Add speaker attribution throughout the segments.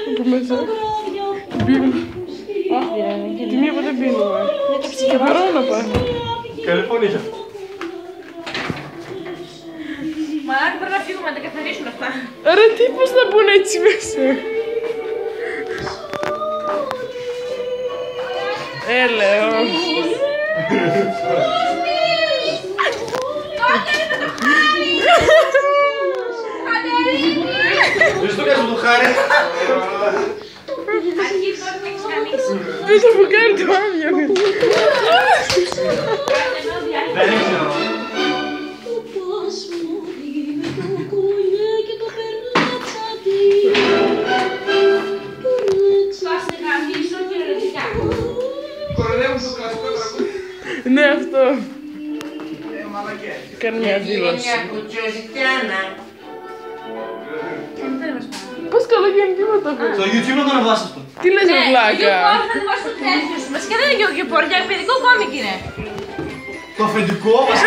Speaker 1: Από μέσα. Πίνω. Τη μία που δεν πίνουμε. Παρόλο να πάει.
Speaker 2: Καλή φωνή είχε.
Speaker 3: Μαλάκα πρέπει να φύγουμε να τα καθαρίσουν αυτά.
Speaker 1: Ρε τι πώς θα μπουν έτσι μέσα. Λέω.
Speaker 2: Δεν το κάνεις με το χάρη.
Speaker 1: Δεν το μου κάνει το άμυο.
Speaker 2: Δεν ήξερα. Κορονεύουν το κλασικό τραγούδι.
Speaker 1: Ναι, αυτό. Κάνει μια δήλωση. Πώς καλά γίνει τίποτα αυτό.
Speaker 2: Στο YouTube να το ανεβάσεις αυτό.
Speaker 1: Τι λες ρε βλάκα.
Speaker 3: Θα το βάζω στο τέτοιο σου. Βασικά δεν είναι γεωγεπόρ, για παιδικό κόμικ είναι.
Speaker 2: Το αφεντικό μας.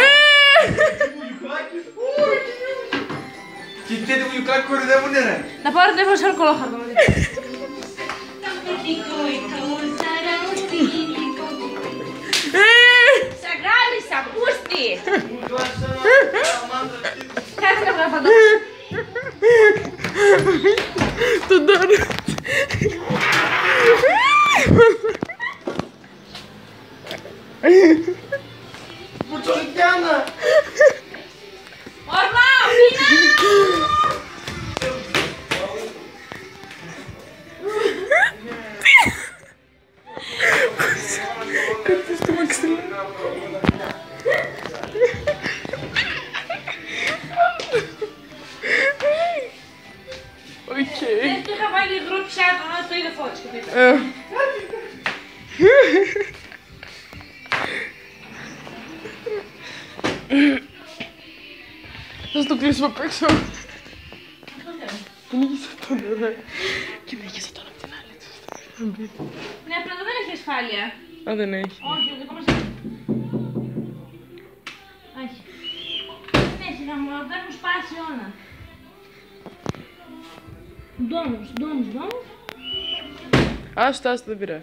Speaker 2: Και τέτοιο βουλιουκλάκι κορυδεύουνε ρε.
Speaker 3: Να πάρω τηλέφωνο σε άλλο κολόχαρτο. Σα γάμισα, πούστη! Κάτσε να βγάλω παντού.
Speaker 1: Τον ντόνατ.
Speaker 2: Μουτσολικιάνα.
Speaker 3: Ορμά, φύνα!
Speaker 1: Κάτι στο μαξιλάρι. Οκ.
Speaker 3: Δεν είχα βάλει υγρό πιάτο, να το είδε φώτης και το είδε.
Speaker 1: Θα στο κλείσω απ' έξω. Κυνήγησα τον εδώ. Κυνήγησα τον απ' την άλλη.
Speaker 3: Ναι, απλά εδώ δεν έχει ασφάλεια.
Speaker 1: Α, δεν έχει.
Speaker 3: Όχι, το δικό μας έχει. Όχι. Δεν έχει, θα μου έχουν σπάσει όλα. Ντόμους.
Speaker 1: Άστα, δεν πειράζει.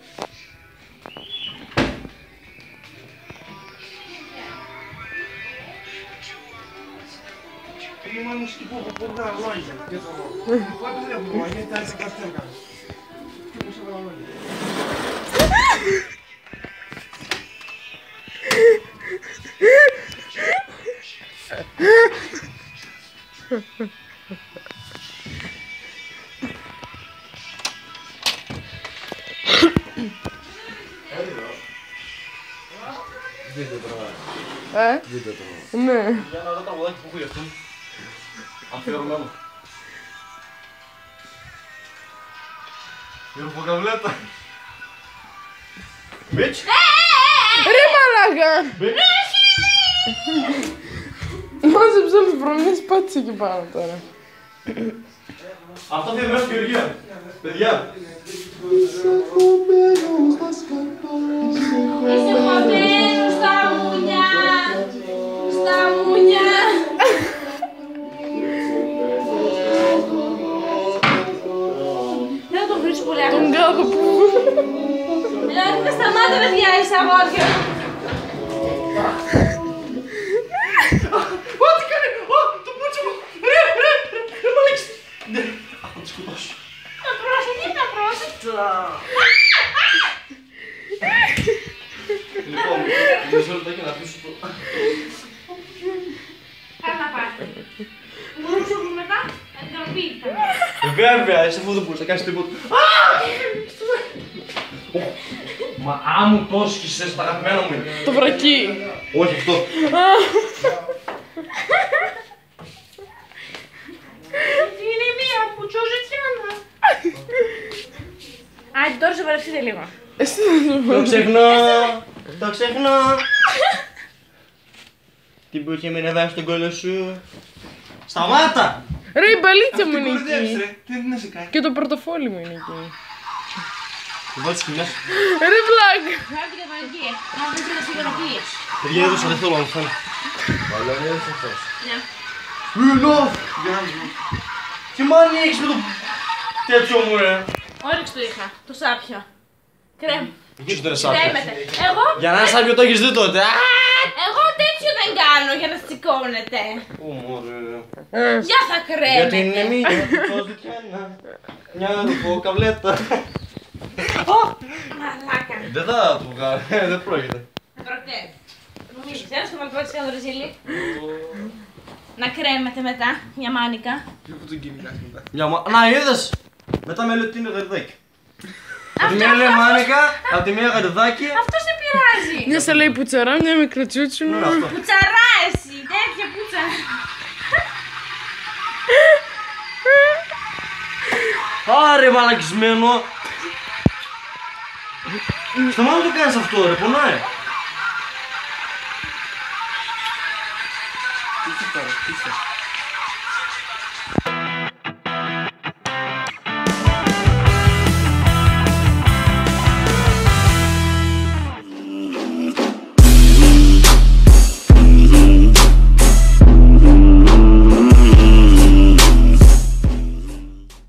Speaker 2: Има мужики по-добра логика. Когато не было, они тази картинка. Βίντεο τώρα.
Speaker 1: Ναι.
Speaker 2: Για να δω τα βοδάκια που ακούει αυτό. Αφιερωμένο. Γεροποκαβλέτα. Μπιτς.
Speaker 1: Ρε μαλάκα.
Speaker 2: Μπιτς.
Speaker 1: Μάζεψα όλες τις βρωμιές, πάτησε εκεί πάνω τώρα.
Speaker 2: Αυτό θέλει μέσα Γεωργία. Παιδιά.
Speaker 3: Είσαι χωμένος στα μουνιά. Στα μουνιά. Δεν θα τον βρίσκω πολύ άκρη.
Speaker 1: Τον κάπου που...
Speaker 3: Δηλαδή δεν σταμάτα να διάλυσα αγόρια.
Speaker 2: Ό,τι κάνει! Το πούτσο μου! Ρε μαλέξι! Ναι, θα το σκοτώσω.
Speaker 3: Να πρόσεχε, να πρόσεχε.
Speaker 2: Λοιπόν, μισό λεπτάκι να αφήσω το...
Speaker 3: Κάνε να πάρει. Μπορούμε να σου πούμε μετά, να την τροπείτε.
Speaker 2: Βέβαια, εσύ αφού δεν μπορείς να κάνεις τίποτα. Μα άμμου το σκισες, τα αγαπημένα μου είναι.
Speaker 1: Το βρακί.
Speaker 2: Όχι αυτό.
Speaker 3: Είναι μία πουτσόζετιάνα. Άντε τώρα σοβαρευτείτε λίγο.
Speaker 1: Εσύ δεν
Speaker 2: Το ξεχνώ. Το ξεχνώ. Την που είχε μείνει εδώ στον κόλλο σου. Σταμάτα!
Speaker 1: Ρε η μπαλίτσα μου είναι εκεί.
Speaker 2: Τι να σε κάνει.
Speaker 1: Και το πορτοφόλι μου είναι εκεί.
Speaker 2: Το βάλεις και μέσα.
Speaker 1: Ρε βλάκ.
Speaker 3: Βγάλε την καταγωγή. Να βρεις και τα σιγουρακίες.
Speaker 2: Παιδιά έδωσα, δεν θέλω να φάνε.
Speaker 4: Αλλά δεν θα φας.
Speaker 3: Ναι.
Speaker 2: Ουλό! Τι μάνι έχεις με το... Τέτοιο μου ρε.
Speaker 3: Όρεξ του είχα, το σάπιο. Κρέμ.
Speaker 2: Ποιος δεν είναι σάπιο.
Speaker 3: Κρέμεται. Εγώ,
Speaker 2: Για να είναι σάπιο το έχεις δει τότε.
Speaker 3: εγώ τέτοιο δεν κάνω για να σηκώνεται.
Speaker 2: Ω μωρέ.
Speaker 3: Για θα
Speaker 2: Γιατί είναι
Speaker 3: κρέμεται.
Speaker 2: μία, πώς δεν πιάνα. Μια ρουφοκαβλέτα.
Speaker 3: Μαλάκα.
Speaker 2: Δεν θα του βγάλω, δεν πρόκειται.
Speaker 3: Δεν πρόκειται. Νομίζεις, ένας το μαλκό της Ρεζίλη. Να κρέμεται μετά, μια μάνικα.
Speaker 2: Να είδες. Μετά με λέει ότι είναι γαριδάκι. Από τη μία λέει μάνικα, από τη μία γαριδάκι.
Speaker 3: Αυτό σε πειράζει.
Speaker 1: Μια σε λέει πουτσαρά, μια μικροτσούτσου.
Speaker 2: Είναι αυτό.
Speaker 3: Πουτσαρά εσύ, τέτοια πουτσα.
Speaker 2: Άρε μαλακισμένο. Σταμάτα να το κάνεις αυτό ρε, πονάει. Τι